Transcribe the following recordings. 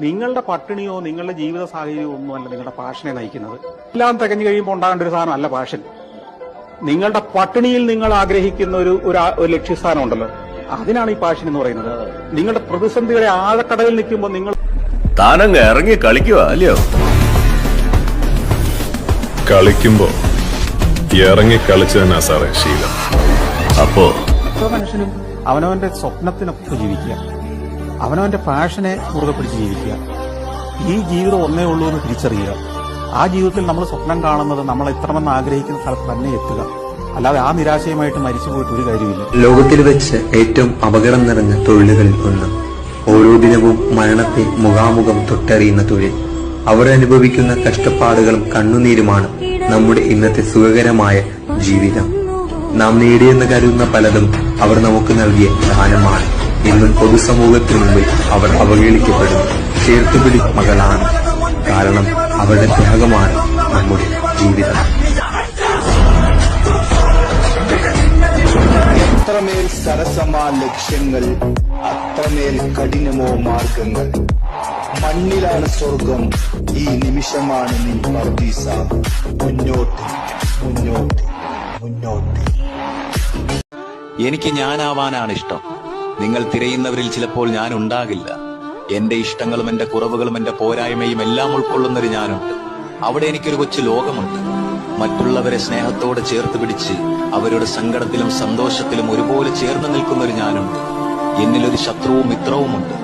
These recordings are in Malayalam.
നിങ്ങളുടെ പട്ടിണിയോ നിങ്ങളുടെ ജീവിത സാഹചര്യമോ ഒന്നുമല്ല നിങ്ങളുടെ പാഷനെ നയിക്കുന്നത്. എല്ലാം തികഞ്ഞു കഴിയുമ്പോൾ ഉണ്ടാകേണ്ട ഒരു സാധനം അല്ല പാഷൻ. നിങ്ങളുടെ പട്ടിണിയിൽ നിങ്ങൾ ആഗ്രഹിക്കുന്ന ഒരു ലക്ഷ്യസ്ഥാനം ഉണ്ടല്ലോ, അതിനാണ് ഈ പാഷൻ എന്ന് പറയുന്നത്. നിങ്ങളുടെ പ്രതിസന്ധികളെ ആഴക്കടലിൽ നിൽക്കുമ്പോൾ നിങ്ങൾ താനങ്ങ് ഇറങ്ങി കളിക്കുക അല്ലയോ? കളിക്കുമ്പോ ഇറങ്ങി കളിച്ചു തന്നെ സാറേ ശീലം. അപ്പോ മനുഷ്യനും അവനവന്റെ സ്വപ്നത്തിനൊക്കെ ജീവിക്കുക, അവനവന്റെ പാഷനെ മുറുകെ പിടിച്ച് ജീവിക്കുക. ഈ ജീവിതം ഒന്നേ ഉള്ളൂ എന്ന് തിരിച്ചറിയുക. ആ ജീവിതത്തിൽ നമ്മൾ സ്വപ്നം കാണുന്നത് നമ്മൾ എത്തണമെന്ന് ആഗ്രഹിക്കുന്ന സ്ഥലത്ത് തന്നെ എത്തുക. അല്ലാതെ ആ നിരാശയുമായിട്ട് മരിച്ചു പോയിട്ട് ഒരു കാര്യമില്ല. ലോകത്തിൽ വെച്ച് ഏറ്റവും അപകടം നിറഞ്ഞ തൊഴിലുകളിൽ ഒന്ന് ഓരോ ദിനവും മരണത്തെ മുഖാമുഖം തൊട്ടറിയുന്ന തൊഴിൽ. അവർ അനുഭവിക്കുന്ന കഷ്ടപ്പാടുകളും കണ്ണുനീരുമാണ് നമ്മുടെ ഇന്നത്തെ സുഖകരമായ ജീവിതം. നാം നേടിയെന്ന് കരുതുന്ന പലതും അവർ നമുക്ക് നൽകിയ ദാനമാണ്. ഇന്നും പൊതുസമൂഹത്തിനു മുമ്പിൽ അവർ അവഹേളിക്കപ്പെടുന്നു. ചേർത്തുപിടി മകളാണ്. കാരണം അവരുടെ ത്യാഗമാണ് നമ്മുടെ ജീവിതം. അത്രമേൽ സരസമാ ലക്ഷ്യങ്ങൾ, അത്രമേൽ കഠിനമോ മാർഗങ്ങൾ. മണ്ണിലാണ് സ്വർഗം, ഈ നിമിഷമാണ് നീ പർദീസ. മുന്നോട്ട് മുന്നോട്ട് മുന്നോട്ട്. എനിക്ക് ഞാനാവാനാണ് ഇഷ്ടം. നിങ്ങൾ തിരയുന്നവരിൽ ചിലപ്പോൾ ഞാൻ ഉണ്ടാകില്ല. എന്റെ ഇഷ്ടങ്ങളും എന്റെ കുറവുകളും എന്റെ പോരായ്മയും എല്ലാം ഉൾക്കൊള്ളുന്നൊരു ഞാനുണ്ട്. അവിടെ എനിക്കൊരു കൊച്ചു ലോകമുണ്ട്. മറ്റുള്ളവരെ സ്നേഹത്തോടെ ചേർത്ത് പിടിച്ച് അവരുടെ സങ്കടത്തിലും സന്തോഷത്തിലും ഒരുപോലെ ചേർന്ന് നിൽക്കുന്നൊരു ഞാനുണ്ട്. എന്നിലൊരു ശത്രുവും മിത്രവുമുണ്ട്.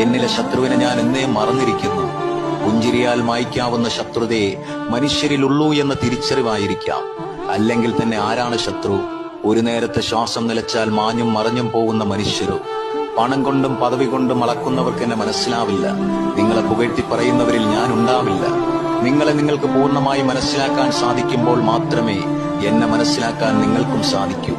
എന്നിലെ ശത്രുവിനെ ഞാൻ എന്നേ മറന്നിരിക്കുന്നു. പുഞ്ചിരിയാൽ മായ്ക്കാവുന്ന ശത്രുതയെ മനുഷ്യരിലുള്ളൂ എന്ന തിരിച്ചറിവായിരിക്കാം. അല്ലെങ്കിൽ തന്നെ ആരാണ് ശത്രു? ഒരു നേരത്തെ ശ്വാസം നിലച്ചാൽ മാഞ്ഞും മറഞ്ഞും പോകുന്ന മനുഷ്യരോ? പണം കൊണ്ടും പദവി കൊണ്ടും അളക്കുന്നവർക്ക് എന്നെ മനസ്സിലാവില്ല. നിങ്ങളെ പുകഴ്ത്തി പറയുന്നവരിൽ ഞാൻ ഉണ്ടാവില്ല. നിങ്ങളെ നിങ്ങൾക്ക് പൂർണ്ണമായി മനസ്സിലാക്കാൻ സാധിക്കുമ്പോൾ മാത്രമേ എന്നെ മനസ്സിലാക്കാൻ നിങ്ങൾക്കും സാധിക്കൂ.